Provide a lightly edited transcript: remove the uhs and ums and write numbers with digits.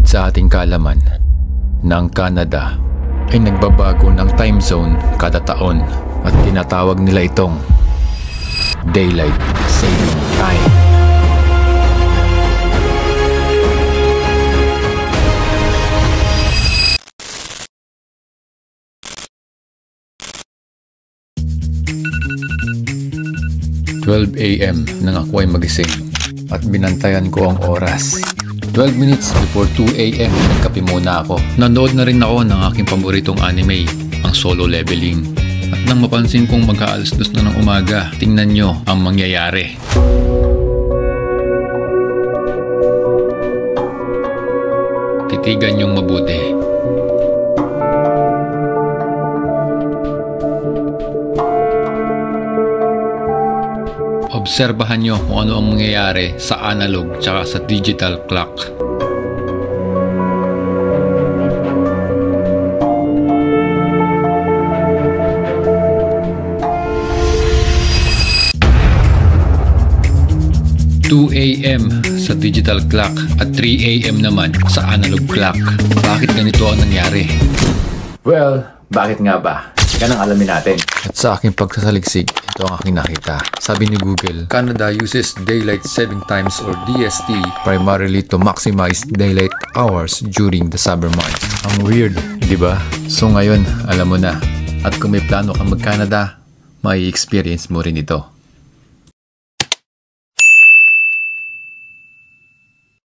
sa ating kaalaman na ang Canada ay nagbabago ng time zone kada taon at tinatawag nila itong Daylight Saving Time. AM nang ako ay magising at binantayan ko ang oras. 12 minutes before 2 AM, nagkape muna ako. Nanood na rin ako ng aking paboritong anime, ang Solo Leveling. At nang mapansin kong magka-alas-2 na ng umaga, tingnan nyo ang mangyayari. Titigan nyong mabuti. Obserbahan nyo kung ano ang mangyayari sa analog tsaka sa digital clock. AM sa digital clock at 3 AM naman sa analog clock. Bakit ganito ang nangyari? Well, bakit nga ba? Ika nang alamin natin. At sa aking pagsasaliksik, ito ang aking nakita. Sabi ni Google, Canada uses Daylight Saving Times or DST primarily to maximize daylight hours during the summer months. Ang weird, di ba? So ngayon, alam mo na. At kung may plano kang mag-Canada, may experience mo rin ito.